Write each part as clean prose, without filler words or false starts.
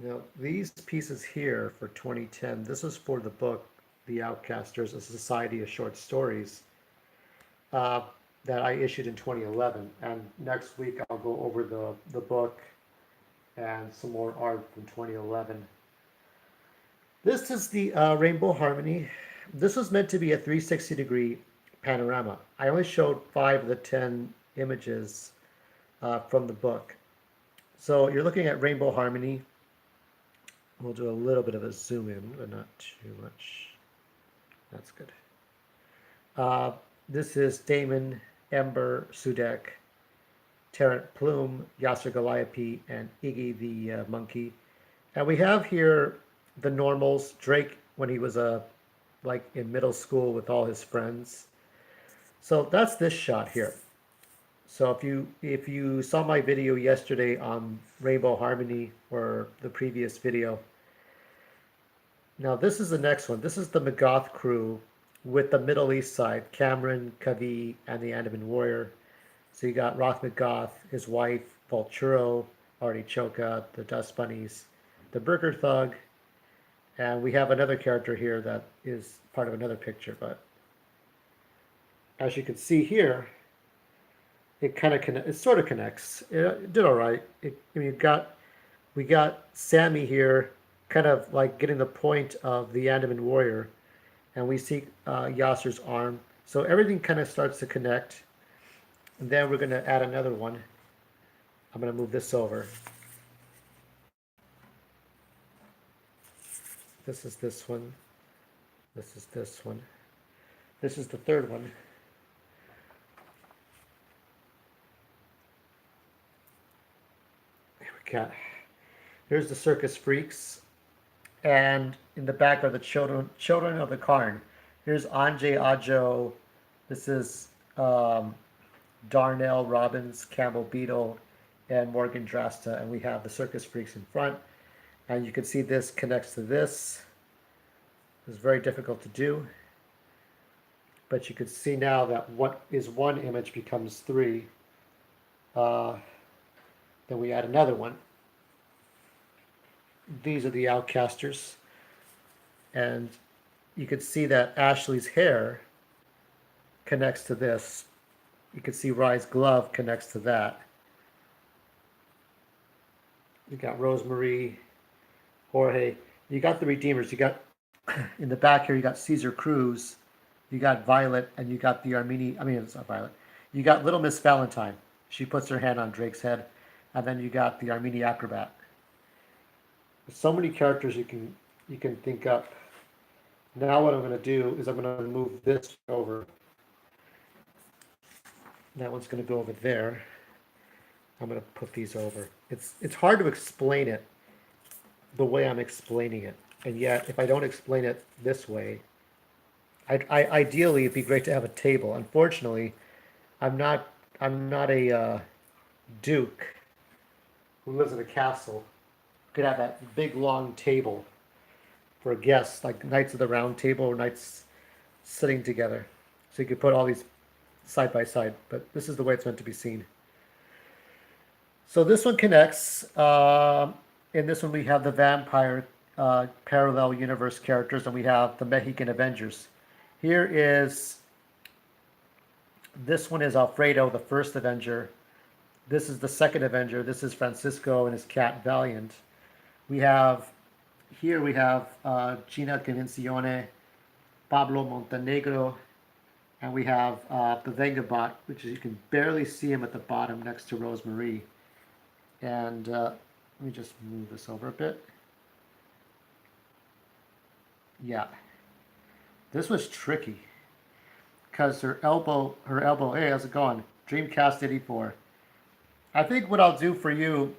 Now, these pieces here for 2010, this is for the book, The Outcasters, A Society of Short Stories, uh, that I issued in 2011. And next week I'll go over the book and some more art from 2011. This is the Rainbow Harmony. This was meant to be a 360-degree panorama. I only showed 5 of the 10 images from the book. So you're looking at Rainbow Harmony. We'll do a little bit of a zoom in, but not too much. That's good. Uh, this is Damon, Ember, Sudek, Terrent Plume, Yasser Galliope, and Iggy the monkey. And we have here the normals. Drake when he was like in middle school with all his friends. So that's this shot here. So if you saw my video yesterday on Rainbow Harmony or the previous video, now this is the next one. This is the Magath crew with the Middle East side, Cameron, Kavi, and the Andaman Warrior. So you got Roth Magath, his wife, Vulturo, Artichoka, the Dust Bunnies, the Burger Thug, and we have another character here that is part of another picture. But as you can see here, it kind of it sort of connects. It did all right. I mean, we got Sammy here, kind of like getting the point of the Andaman Warrior, and we see Yasser's arm. So everything kind of starts to connect. And then we're going to add another one. I'm going to move this over. This is this one. This is this one. This is the third one. There we go. Here's the Circus Freaks. And in the back are the children of the Karn. Here's Anjay Ajo. This is Darnell Robbins, Campbell Beadle, and Morgan Drasta. And we have the Circus Freaks in front. And you can see this connects to this. It's very difficult to do. But you can see now that what is one image becomes 3. Then we add another one. These are the Outcasters. And you can see that Ashley's hair connects to this. You can see Rye's glove connects to that. You got Rosemary, Jorge. You got the Redeemers. You got in the back here, you got Caesar Cruz. You got Violet, and you got the Armenian. I mean, it's not Violet. You got Little Miss Valentine. She puts her hand on Drake's head. And then you got the Armenian Acrobat. There's so many characters you can think up. Now what I'm going to do is I'm going to move this over. That one's going to go over there. I'm going to put these over. It's hard to explain it the way I'm explaining it. And yet, if I don't explain it this way, ideally it'd be great to have a table. Unfortunately, I'm not a duke who lives in a castle. Could have that big long table for guests, like Knights of the Round Table or knights sitting together. So you could put all these side by side, but this is the way it's meant to be seen. So this one connects. In this one we have the vampire parallel universe characters, and we have the Mexican Avengers. Here is, this one is Alfredo, the first Avenger. This is the second Avenger. This is Francisco and his cat Valiant. We have Gina Convencione, Pablo Montenegro, and we have the Vengabot, which is, you can barely see him at the bottom next to Rosemary. And let me just move this over a bit. Yeah, this was tricky because her elbow, hey, how's it going? Dreamcast 84. I think what I'll do for you,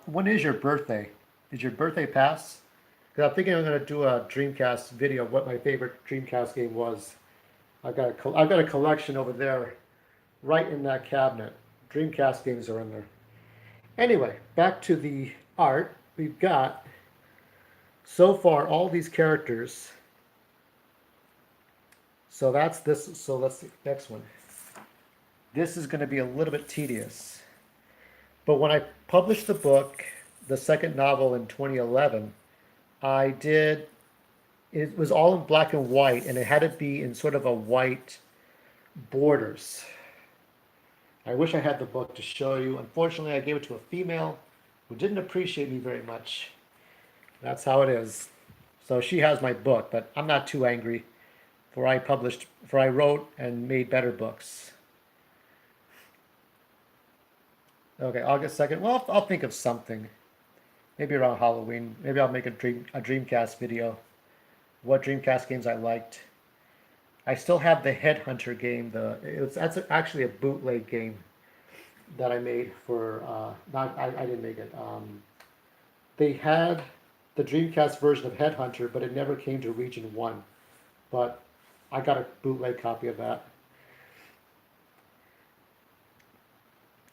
when is your birthday? Did your birthday pass? Because I'm thinking I'm going to do a Dreamcast video of what my favorite Dreamcast game was. I've got a collection over there, right in that cabinet. Dreamcast games are in there. Anyway, back to the art. We've got, so far, all these characters. So that's this. So let's see, next one. This is going to be a little bit tedious. But when I publish the book, the second novel in 2011, I did, it was all in black and white, and it had to be in sort of a white borders. I wish I had the book to show you. Unfortunately, I gave it to a female who didn't appreciate me very much. That's how it is. So she has my book, but I'm not too angry, for I wrote and made better books. Okay, August 2nd. Well, I'll think of something. Maybe around Halloween. Maybe I'll make a Dreamcast video. What Dreamcast games I liked. I still have the Headhunter game. That's actually a bootleg game that I made for not I didn't make it. They had the Dreamcast version of Headhunter, but it never came to Region 1. But I got a bootleg copy of that.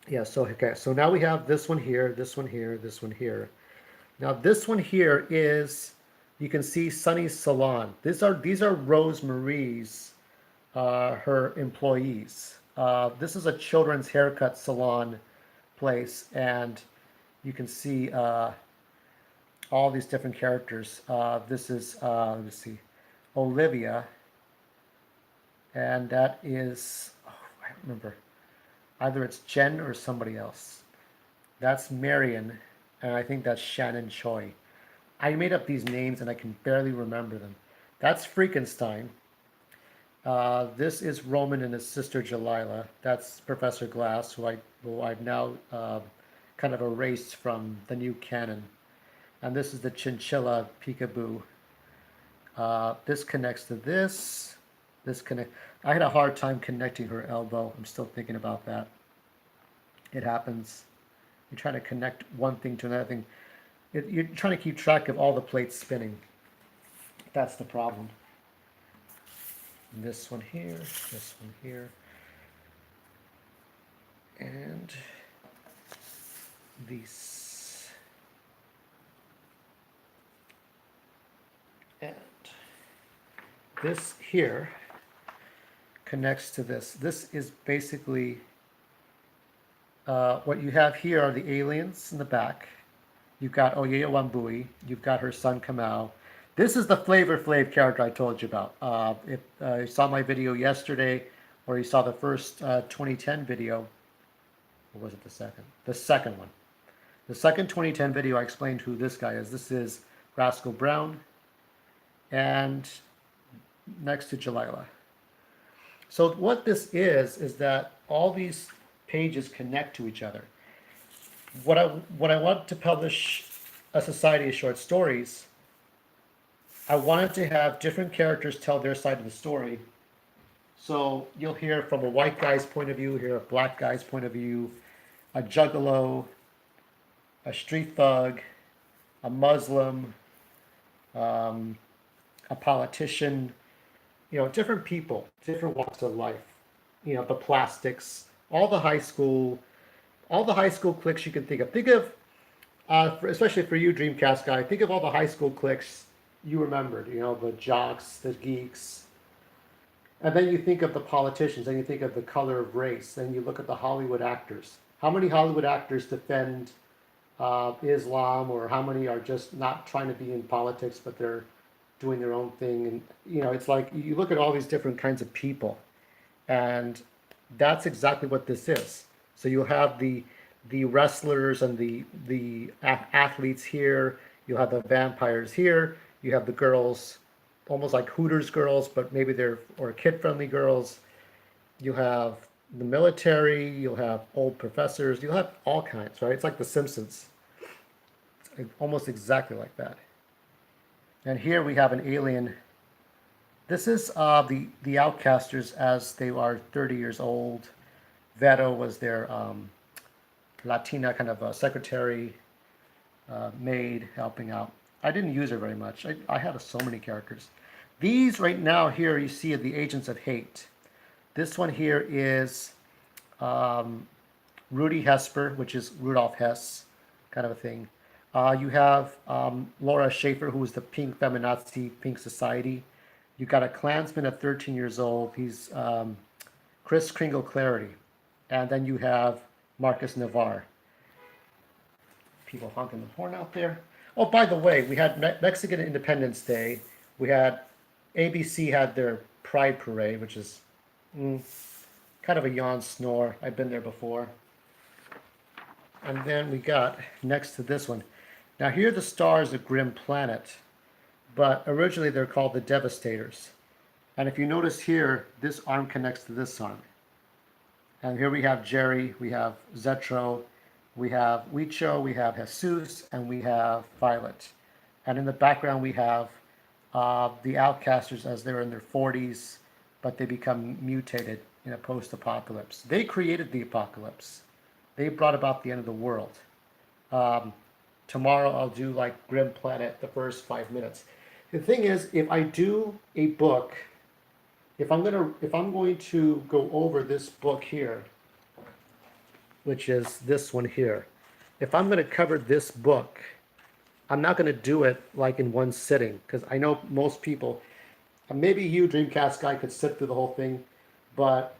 Yeah, so okay, so now we have this one here, this one here, this one here. Now this one here is, you can see Sunny's Salon. These are Rose Marie's, her employees. This is a children's haircut salon place, and you can see all these different characters. This is, let me see, Olivia, and that is, oh, I don't remember. Either it's Jen or somebody else. That's Marion, and I think that's Shannon Choi. I made up these names and I can barely remember them. That's Freakenstein. This is Roman and his sister Jalila. That's Professor Glass, who I've now kind of erased from the new canon. And this is the Chinchilla Peekaboo. This connects to this. I had a hard time connecting her elbow. I'm still thinking about that. It happens. You're trying to connect one thing to another thing. You're trying to keep track of all the plates spinning. That's the problem. This one here, this one here, and these. And this here connects to this. This is basically what you have here are the aliens in the back. You've got Oyeye Wambui. You've got her son Kamau. This is the Flavor Flav character I told you about. If you saw my video yesterday, or you saw the first 2010 video, or was it the second? The second one. The second 2010 video, I explained who this guy is. This is Rascal Brown, and next to Jalila. So what this is that all these pages connect to each other. When I wanted to publish a Society of Short Stories, I wanted to have different characters tell their side of the story. So you'll hear from a white guy's point of view, hear a black guy's point of view, a juggalo, a street thug, a Muslim, a politician, different people, different walks of life, the plastics, all the high school cliques you can think of. Think of, especially for you Dreamcast guy, think of all the high school cliques you remembered, the jocks, the geeks. And then you think of the politicians, and you think of the color of race, and you look at the Hollywood actors. How many Hollywood actors defend Islam, or how many are just not trying to be in politics, but they're doing their own thing? And, it's like you look at all these different kinds of people, and that's exactly what this is. So you'll have the wrestlers and the athletes here. You'll have the vampires here. You have the girls, almost like Hooters girls, but maybe or kid-friendly girls. You have the military. You'll have old professors. You'll have all kinds, right? It's like The Simpsons. It's almost exactly like that. And here we have an alien. This is the Outcasters as they are 30 years old. Vero was their Latina kind of secretary, maid, helping out. I didn't use her very much. I had so many characters. These right now here you see are the Agents of Hate. This one here is Rudy Hesper, which is Rudolph Hess, kind of a thing. You have Laura Schaefer, who is the Pink Feminazi, Pink Society. You got a Klansman at 13 years old. He's Chris Kringle Clarity. And then you have Marcus Navarre. people honking the horn out there. Oh, by the way, we had Mexican Independence Day. We had ABC had their Pride Parade, which is kind of a yawn snore. I've been there before. And then we got next to this one. Now here the stars of Grim Planet, but originally they're called the Devastators. And if you notice here, this arm connects to this arm. And here we have Jerry, we have Zetro, we have Huicho, we have Jesus, and we have Violet. And in the background we have the Outcasters as they're in their 40s, but they become mutated in a post-apocalypse. They created the apocalypse. They brought about the end of the world. Tomorrow I'll do like Grim Planet, the first 5 minutes. The thing is, if I do a book, if I'm going to go over this book here, which is this one here, if I'm going to cover this book, I'm not going to do it like in one sitting, because I know most people, maybe you, Dreamcast guy, could sit through the whole thing, but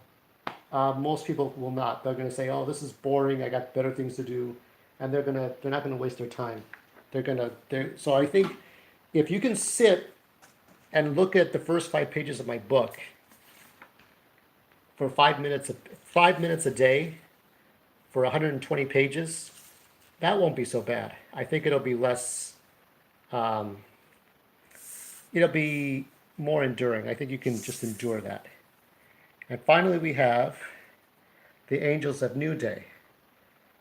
most people will not. They're going to say, "Oh, this is boring. I got better things to do," and they're not going to waste their time. So I think if you can sit and look at the first 5 pages of my book for 5 minutes, 5 minutes a day for 120 pages, that won't be so bad. I think it'll be less. It'll be more enduring. I think you can just endure that. And finally, we have the Angels of New Day.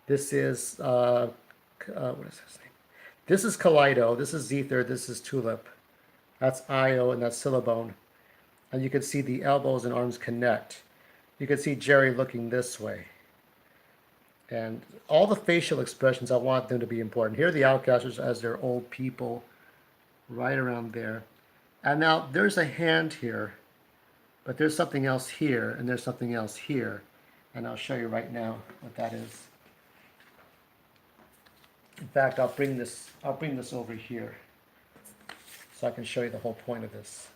This is what is his name? This is Kaleido. This is Ether. This is Tulip. That's Io, and that's Syllabone. And you can see the elbows and arms connect. You can see Jerry looking this way. And all the facial expressions, I want them to be important. Here are the Outcasters as they're old people, right around there. And now there's a hand here, but there's something else here, and there's something else here. And I'll show you right now what that is. In fact, I'll bring this over here so I can show you the whole point of this.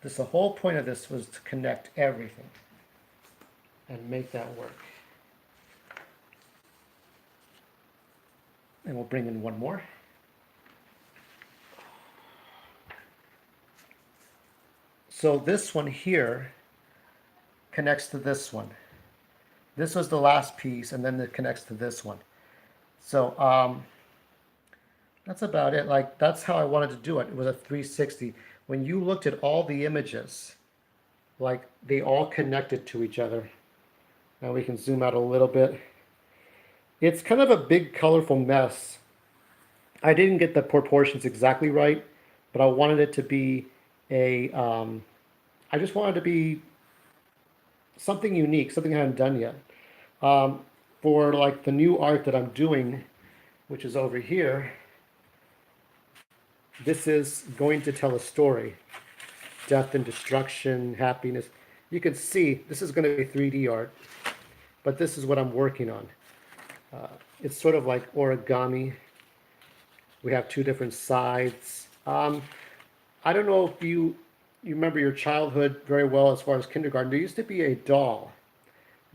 The whole point of this was to connect everything and make that work. And we'll bring in one more. So this one here connects to this one. This was the last piece, and then it connects to this one. So that's about it. Like, that's how I wanted to do it. It was a 360. When you looked at all the images, like, they all connected to each other. Now we can zoom out a little bit. It's kind of a big, colorful mess. I didn't get the proportions exactly right, but I wanted it to be I just wanted it to be something unique, something I hadn't done yet. For like the new art that I'm doing, which is over here, this is going to tell a story. Death and destruction, happiness. You can see this is going to be 3D art, but this is what I'm working on. It's sort of like origami. We have 2 different sides. I don't know if you remember your childhood very well as far as kindergarten. There used to be a doll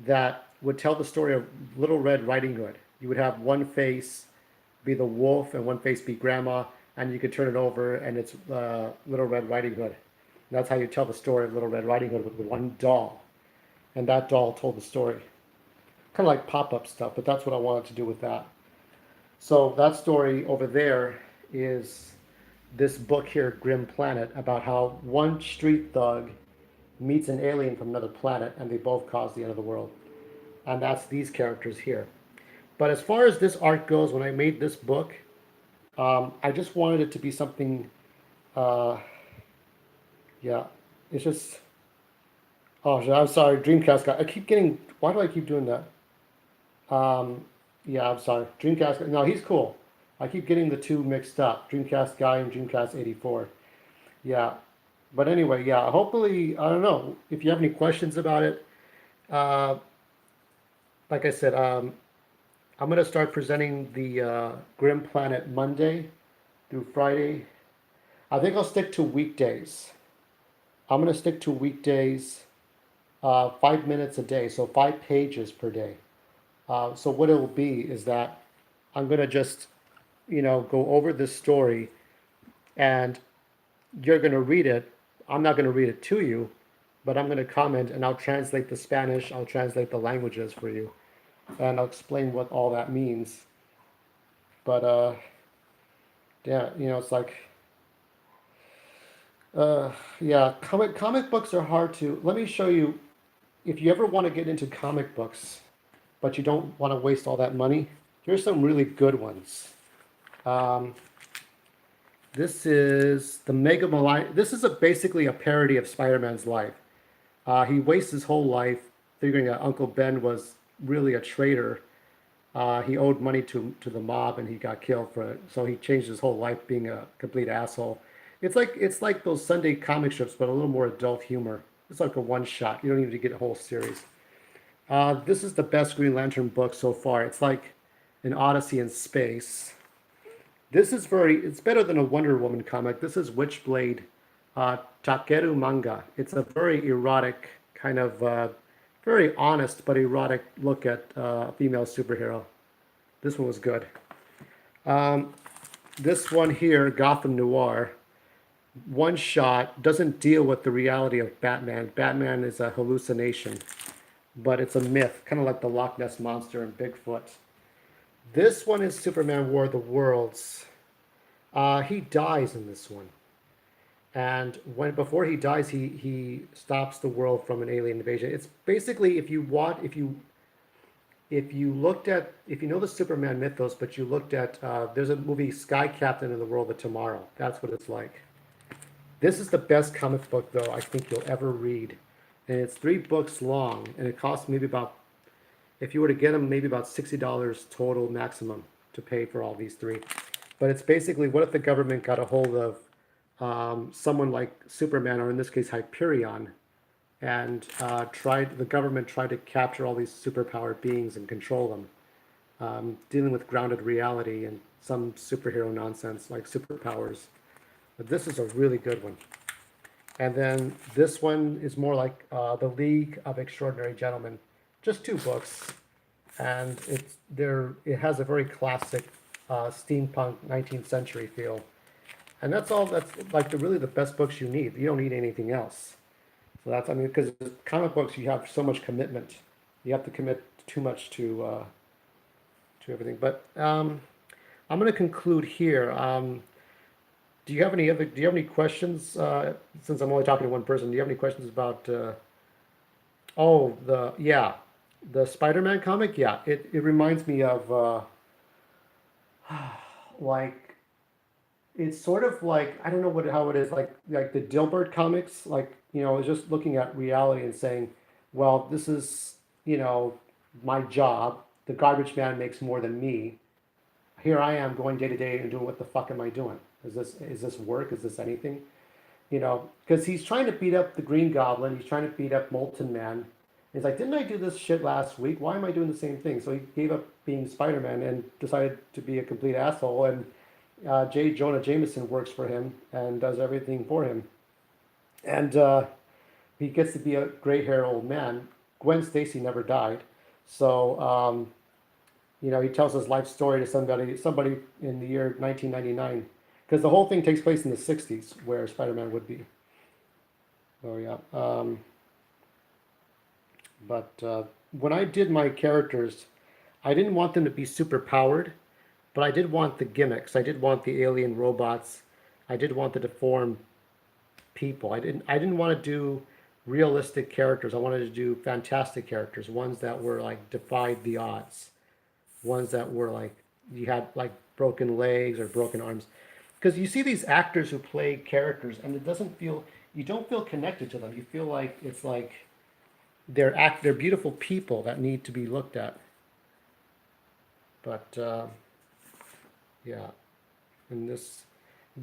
that would tell the story of Little Red Riding Hood. You would have one face be the wolf and one face be grandma, and you could turn it over and it's Little Red Riding Hood. And that's how you tell the story of Little Red Riding Hood, with one doll. And that doll told the story. Kind of like pop-up stuff, but that's what I wanted to do with that. So that story over there is this book here, Grim Planet, about how one street thug meets an alien from another planet, and they both cause the end of the world. And that's these characters here. But as far as this art goes, when I made this book, I just wanted it to be something, yeah, it's just, oh, I'm sorry, Dreamcast guy. I keep getting, why do I keep doing that? Yeah, I'm sorry, Dreamcast, no, he's cool. I keep getting the 2 mixed up, Dreamcast guy and Dreamcast 84. Yeah, but anyway, yeah, hopefully, I don't know, if you have any questions about it, like I said, I'm going to start presenting the Grim Planet Monday through Friday. I think I'll stick to weekdays. I'm going to stick to weekdays, 5 minutes a day, so 5 pages per day. So what it will be is that I'm going to just, go over this story, and you're going to read it. I'm not going to read it to you, but I'm going to comment, and I'll translate the Spanish, I'll translate the languages for you, and I'll explain what all that means. But yeah, it's like yeah, comic books are hard to. Let me show you, if you ever want to get into comic books, but you don't want to waste all that money, here's some really good ones. Um, this is the Mega Malai. This is basically a parody of Spider-Man's life. He wastes his whole life figuring out Uncle Ben was really a traitor. He owed money to the mob, and he got killed for it. So he changed his whole life being a complete asshole. It's like those Sunday comic strips, but a little more adult humor. It's like a one shot. You don't even need to get a whole series. This is the best Green Lantern book so far. It's like an Odyssey in space. It's better than a Wonder Woman comic. This is Witchblade Takeru manga. It's a very erotic, kind of very honest but erotic look at a female superhero. This one was good. Um, this one here, Gotham Noir, one shot, doesn't deal with the reality of Batman. Batman is a hallucination, but it's a myth, kind of like the Loch Ness Monster and Bigfoot. This one is Superman War of the Worlds. He dies in this one. And before he dies, he stops the world from an alien invasion. It's basically, if you know the Superman mythos, but you looked at there's a movie, Sky Captain in the World of Tomorrow. That's what it's like. This is the best comic book, though, I think you'll ever read, and it's 3 books long, and it costs maybe about, if you were to get them, maybe about $60 total maximum to pay for all these 3. But it's basically, what if the government got a hold of someone like Superman, or in this case Hyperion, and the government tried to capture all these superpowered beings and control them, dealing with grounded reality and some superhero nonsense like superpowers. But this is a really good one. And then this one is more like the League of Extraordinary Gentlemen, just 2 books, and it has a very classic steampunk 19th century feel. And that's all. That's like really the best books you need. You don't need anything else. So because comic books, you have so much commitment. You have to commit too much to everything. But I'm going to conclude here. Do you have any questions? Since I'm only talking to one person, do you have any questions about? The Spider-Man comic. Yeah, it reminds me of like, it's sort of like, I don't know how it is, like the Dilbert comics, like, it's just looking at reality and saying, well, this is, my job. The garbage man makes more than me. Here I am going day to day and doing, what the fuck am I doing? Is this work? Is this anything? Because he's trying to beat up the Green Goblin. He's trying to beat up Molten Man. He's like, didn't I do this shit last week? Why am I doing the same thing? So he gave up being Spider-Man and decided to be a complete asshole. And J. Jonah Jameson works for him and does everything for him. And he gets to be a gray-haired old man. Gwen Stacy never died. So, he tells his life story to somebody in the year 1999. Because the whole thing takes place in the 60s, where Spider-Man would be. Oh, yeah. But when I did my characters, I didn't want them to be super powered, but I did want the gimmicks. I did want the alien robots. I did want the deformed people. I didn't want to do realistic characters. I wanted to do fantastic characters, ones that were like defied the odds, ones that were like, you had like broken legs or broken arms. Because you see these actors who play characters, and you don't feel connected to them. You feel like it's like they're beautiful people that need to be looked at. But yeah, and this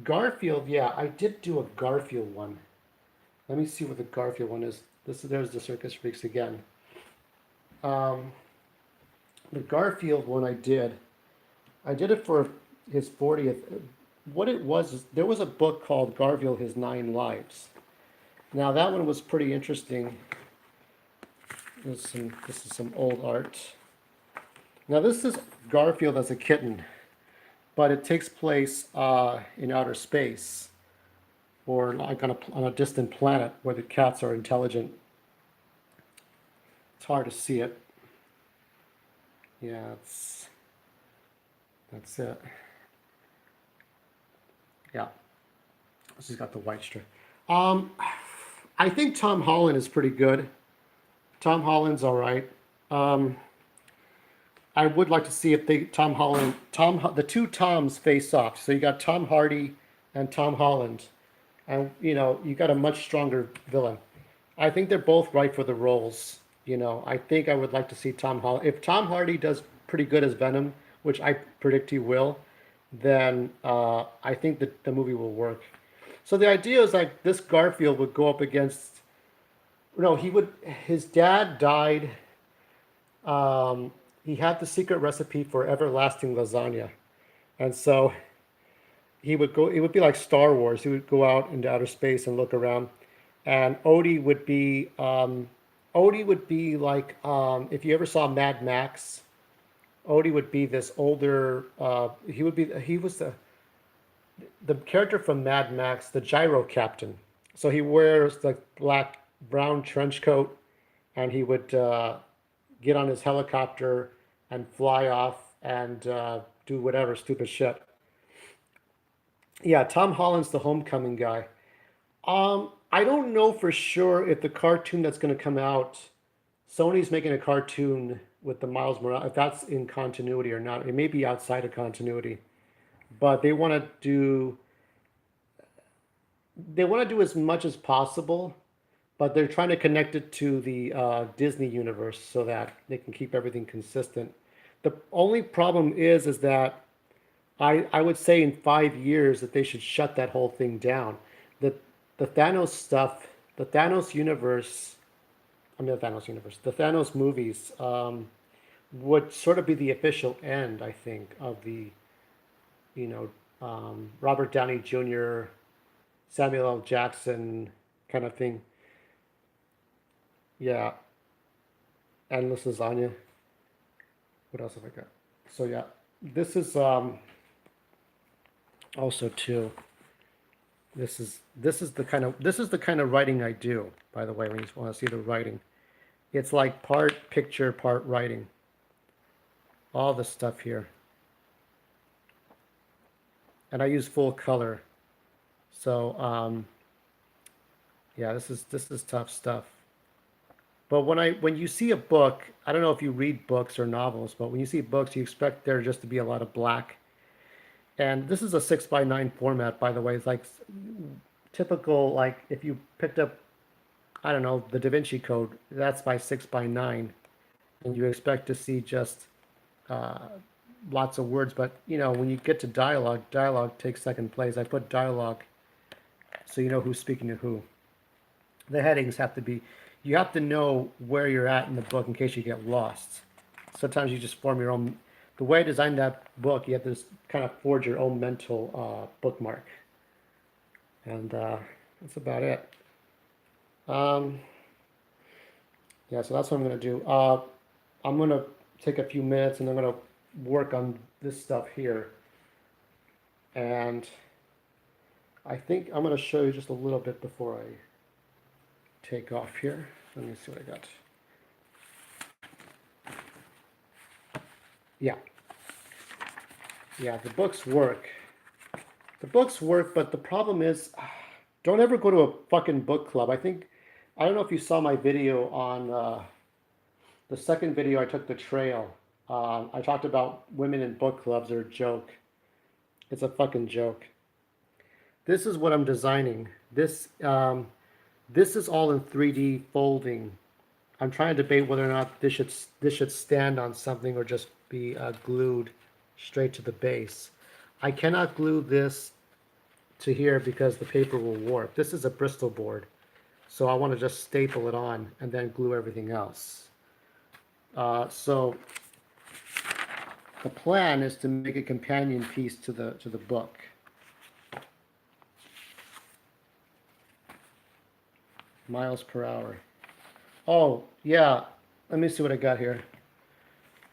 Garfield, yeah, I did do a Garfield one. Let me see what the Garfield one is. There's the Circus Freaks again. Um, the Garfield one I did it for his 40th. What it was is, there was a book called Garfield: His 9 Lives. Now that one was pretty interesting. This is some old art. Now this is Garfield as a kitten, but it takes place in outer space, or like on a distant planet where the cats are intelligent. It's hard to see it. Yeah, that's it. Yeah, she's got the white strip. Um, I think Tom Holland is pretty good. Tom Holland's all right. Um, I would like to see if Tom Holland, the two Toms face off. So you got Tom Hardy and Tom Holland, and you got a much stronger villain. I think they're both right for the roles. I think I would like to see Tom Holland. If Tom Hardy does pretty good as Venom, which I predict he will, then I think that the movie will work. So the idea is like this Garfield would go up against. No, he would. His dad died. Um, he had the secret recipe for everlasting lasagna, and so he would go. It would be like Star Wars. He would go out into outer space and look around, and Odie would be like if you ever saw Mad Max. Odie would be this older. He was the character from Mad Max, the gyro captain. So he wears the brown trench coat, and he would get on his helicopter and fly off and do whatever stupid shit. Yeah, Tom Holland's the homecoming guy. I don't know for sure if the cartoon that's going to come out, Sony's making a cartoon with the Miles Morales, if that's in continuity or not. It may be outside of continuity, but they want to do as much as possible, but they're trying to connect it to the Disney universe so that they can keep everything consistent. The only problem is that I would say in 5 years that they should shut that whole thing down. The the Thanos stuff, the Thanos universe, I mean the Thanos universe, the Thanos movies would sort of be the official end, I think, of the you know Robert Downey Jr., Samuel L. Jackson kind of thing. Yeah, endless lasagna. What else have I got? So yeah, this is also too. This is the kind of writing I do. By the way, when you want to see the writing, it's like part picture, part writing. All the stuff here, and I use full color. So yeah, this is tough stuff. But when you see a book, I don't know if you read books or novels, but when you see books, you expect there just to be a lot of black. And this is a 6 by 9 format, by the way. It's like typical, like if you picked up, I don't know, the Da Vinci Code, that's by 6 by 9, and you expect to see just uh, lots of words. But when you get to dialogue, dialogue takes second place. I put dialogue so you know who's speaking to who. The headings have to be, you have to know where you're at in the book in case you get lost. Sometimes you just form your own. The way I designed that book, you have to kind of forge your own mental bookmark. And that's about it. Um, yeah, so that's what I'm going to do. I'm going to take a few minutes and I'm going to work on this stuff here. And I think I'm going to show you just a little bit before I take off here. Let me see what I got. Yeah. Yeah, the books work. The books work, but the problem is, don't ever go to a fucking book club. I don't know if you saw my video on the second video I took the trail. I talked about women in book clubs are a joke. It's a fucking joke. This is what I'm designing. This is all in 3D folding. I'm trying to debate whether or not this should stand on something or just be glued straight to the base. I cannot glue this to here because the paper will warp. This is a Bristol board, so I want to just staple it on and then glue everything else. So the plan is to make a companion piece to the book. Miles per hour. Oh, yeah. Let me see what I got here.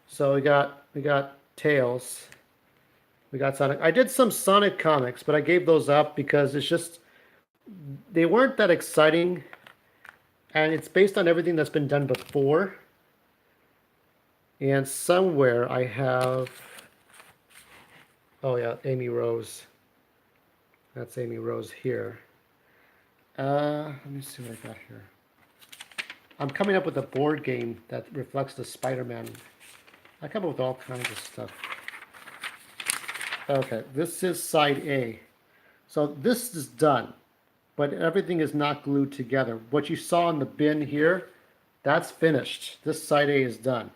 So we got Tails. We got Sonic. I did some Sonic comics, but I gave those up because it's just they weren't that exciting, and it's based on everything that's been done before. And somewhere I have, oh yeah, Amy Rose. That's Amy Rose here. Let me see what I got here. I'm coming up with a board game that reflects the Spider-Man. I come up with all kinds of stuff. Okay, this is side A. So this is done, but everything is not glued together. What you saw in the bin here, that's finished. This side A is done.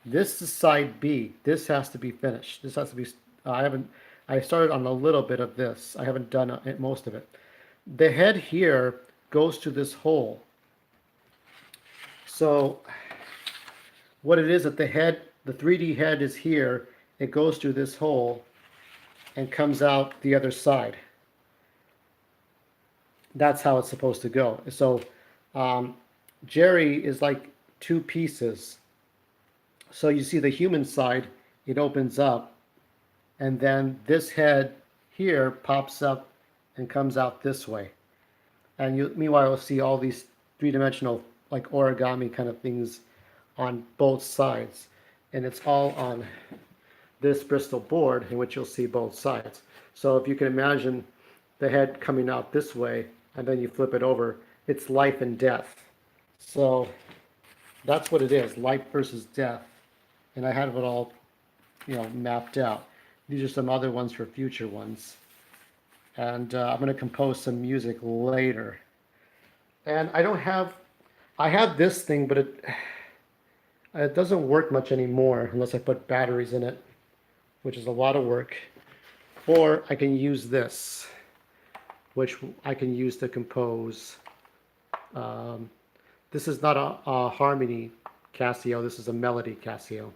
This is side B. This has to be finished. This has to be, I started on a little bit of this. I haven't done most of it. The head here goes to this hole. So what it is that the 3D head is here, it goes through this hole and comes out the other side. That's how it's supposed to go. So Jerry is like two pieces. So you see the human side, it opens up, and then this head here pops up and comes out this way. And meanwhile, you'll see all these three-dimensional, like origami kind of things on both sides. And it's all on this Bristol board in which you'll see both sides. So if you can imagine the head coming out this way, and then you flip it over, it's life and death. So that's what it is, life versus death. And I have it all, mapped out. These are some other ones for future ones. And I'm going to compose some music later. And I have this thing, but it doesn't work much anymore unless I put batteries in it, which is a lot of work. Or I can use this, which I can use to compose. This is not a harmony Casio, this is a melody Casio.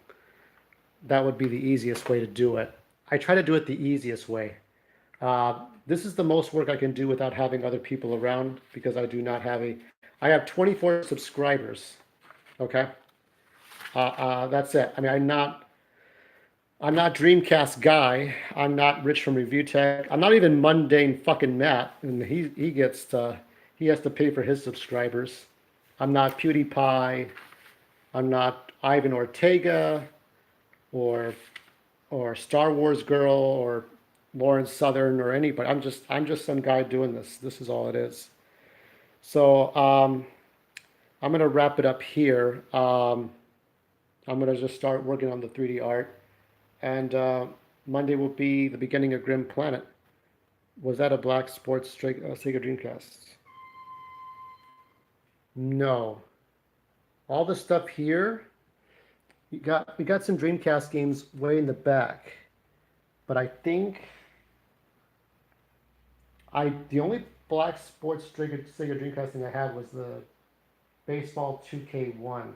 That would be the easiest way to do it. I try to do it the easiest way. This is the most work I can do without having other people around because I do not have I have 24 subscribers, okay? That's it. I mean, I'm not Dreamcast guy. I'm not Rich from Review Tech. I'm not even mundane fucking Matt, and he has to pay for his subscribers. I'm not PewDiePie. I'm not Ivan Ortega, or Star Wars Girl, or Lauren Southern, or anybody. I'm just some guy doing this. This is all it is. So I'm gonna wrap it up here. I'm gonna just start working on the 3D art. And Monday will be the beginning of Grim Planet. Was that a Black Sports Sega Dreamcast? No. All the stuff here, we got some Dreamcast games way in the back. But I think the only Black Sports Sega Dreamcast thing I had was the Baseball 2K1.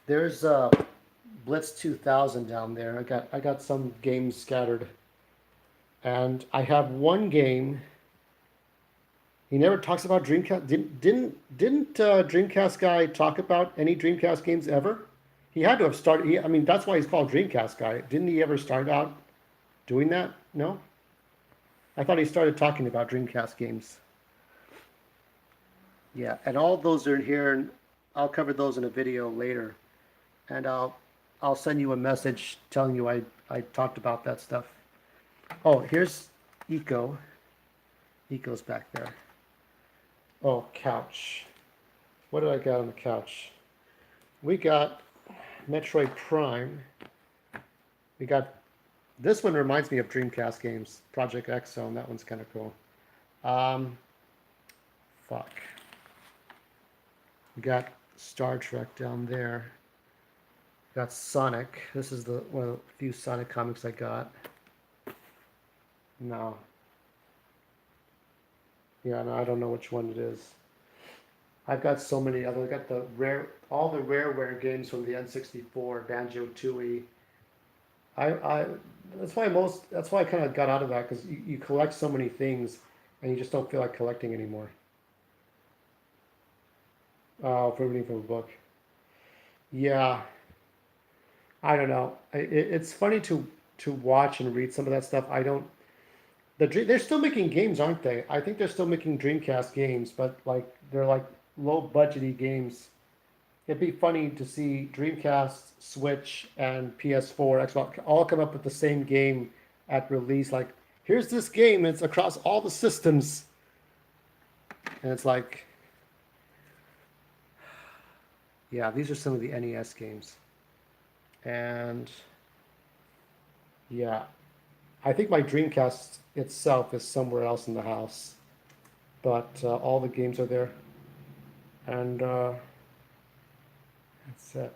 There's Blitz 2000 down there. I got some games scattered, and I have one game. He never talks about Dreamcast. Didn't Dreamcast guy talk about any Dreamcast games ever? He had to have started. I mean, that's why he's called Dreamcast guy. Didn't he ever start out doing that? No. I thought he started talking about Dreamcast games. Yeah, and all those are in here, and I'll cover those in a video later, and I'll send you a message telling you I talked about that stuff. Oh, here's Eco. Eco's back there. Oh, couch. What did I got on the couch? We got Metroid Prime. We got, this one reminds me of Dreamcast games. Project X Zone, that one's kind of cool. Fuck. We got Star Trek down there. Got Sonic. This is one of the few Sonic comics I got. No. Yeah, no, I don't know which one it is. I've got so many other. I got all the rareware games from the N64, Banjo-Tooie. That's why I kind of got out of that, because you collect so many things and you just don't feel like collecting anymore. From reading from a book. Yeah. I don't know. It's funny to watch and read some of that stuff. I don't. They're still making games, aren't they? I think they're still making Dreamcast games, but like they're like low budgety games. It'd be funny to see Dreamcast, Switch, and PS4, Xbox all come up with the same game at release. Like, here's this game, it's across all the systems, and it's like, yeah, these are some of the NES games, and yeah, I think my Dreamcast itself is somewhere else in the house, but all the games are there, and that's it.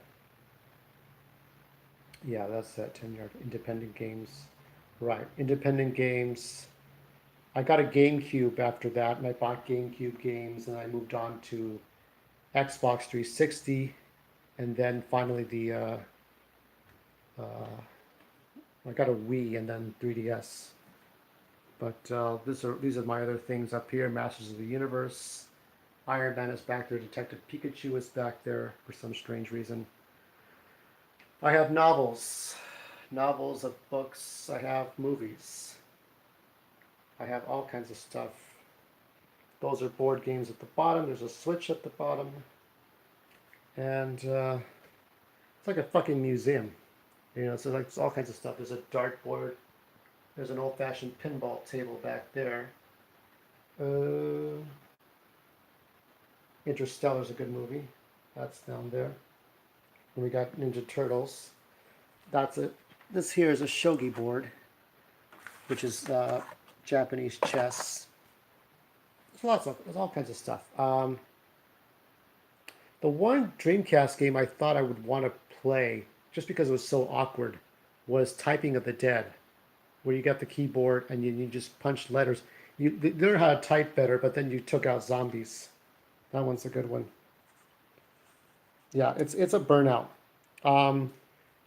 Yeah, that's it. 10 yard independent games, right? Independent games. I got a GameCube after that, and I bought GameCube games, and I moved on to Xbox 360, and then finally uh, I got a Wii, and then 3DS. But these are my other things up here. Masters of the Universe. Iron Man is back there. Detective Pikachu is back there for some strange reason. I have novels of books. I have movies. I have all kinds of stuff. Those are board games at the bottom. There's a Switch at the bottom. And it's like a fucking museum. You know, so like it's all kinds of stuff. There's a dartboard. There's an old-fashioned pinball table back there. Uh, Interstellar's a good movie. That's down there. And we got Ninja Turtles. That's it. This here is a shogi board, which is Japanese chess. There's all kinds of stuff. The one Dreamcast game I thought I would want to play, just because it was so awkward, was Typing of the Dead, where you got the keyboard and you just punched letters. You learn how to type better, but then you took out zombies. That one's a good one. Yeah, it's a burnout. Um,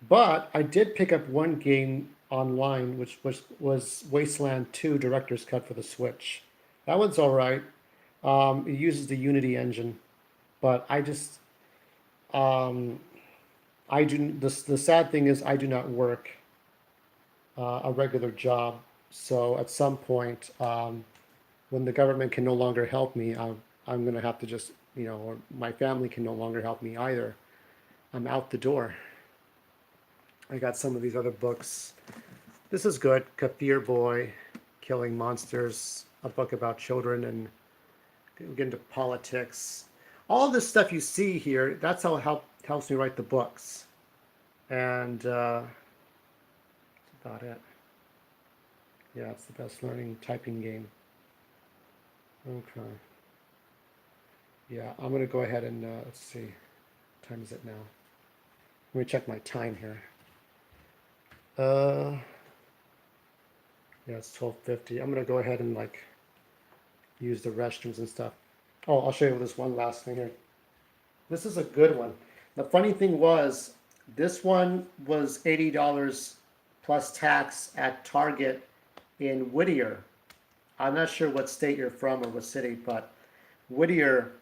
but I did pick up one game online, which was Wasteland 2 Director's Cut for the Switch. That one's all right. It uses the Unity engine, but um, I do. The sad thing is I do not work a regular job. So at some point, when the government can no longer help me, I'm going to have to just, or my family can no longer help me either. I'm out the door. I got some of these other books. This is good. Kafir Boy, Killing Monsters, a book about children and get into politics. All this stuff you see here, that's how it helps me write the books. And that's about it. Yeah, it's the best learning typing game. Okay. Yeah, I'm going to go ahead and, let's see. What time is it now? Let me check my time here. Yeah, it's 12:50. I'm going to go ahead and like use the restrooms and stuff. Oh, I'll show you this one last thing here. This is a good one. The funny thing was, this one was $80 plus tax at Target in Whittier. I'm not sure what state you're from or what city, but Whittier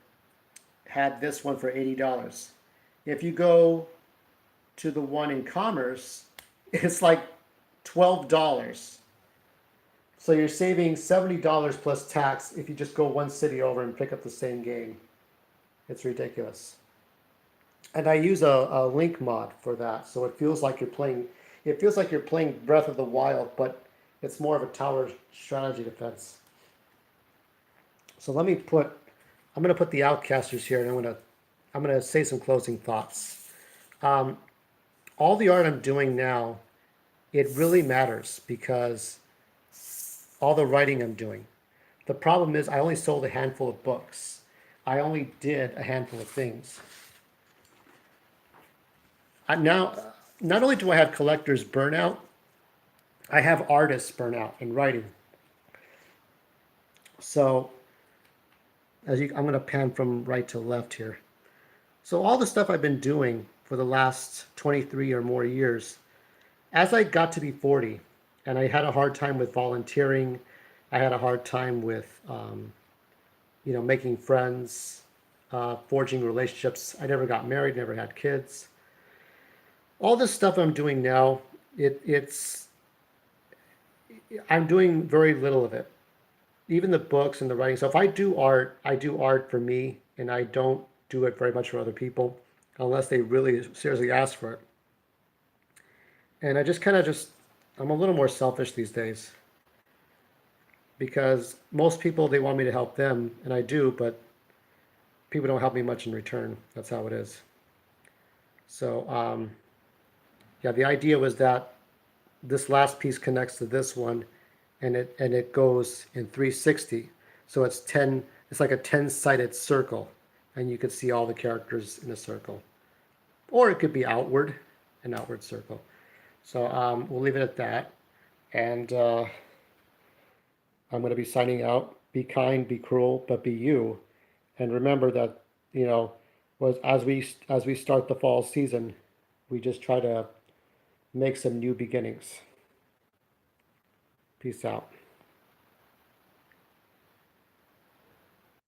had this one for $80. If you go to the one in Commerce, it's like $12. So you're saving $70 plus tax if you just go one city over and pick up the same game. It's ridiculous. And I use a link mod for that, so it feels like you're playing Breath of the Wild, but it's more of a tower strategy defense. So I'm gonna put the Outcasters here, and I'm gonna say some closing thoughts. All the art I'm doing now, it really matters because all the writing I'm doing. The problem is I only sold a handful of books. I only did a handful of things. Now, not only do I have collectors burnout, I have artists burnout in writing. So I'm going to pan from right to left here. So all the stuff I've been doing for the last 23 or more years, as I got to be 40, and I had a hard time with volunteering, I had a hard time with, making friends, forging relationships. I never got married, never had kids. All this stuff I'm doing now, it's I'm doing very little of it. Even the books and the writing. So if I do art, I do art for me, and I don't do it very much for other people, unless they really seriously ask for it. And I just kind of just I'm a little more selfish these days because most people they want me to help them, and I do, but people don't help me much in return. That's how it is. So yeah, the idea was that this last piece connects to this one, and it goes in 360. So it's 10. It's like a 10-sided circle, and you could see all the characters in a circle, or it could be outward, an outward circle. So we'll leave it at that, and I'm going to be signing out. Be kind, be cruel, but be you. And remember that was as we start the fall season, we just try to make some new beginnings. Peace out.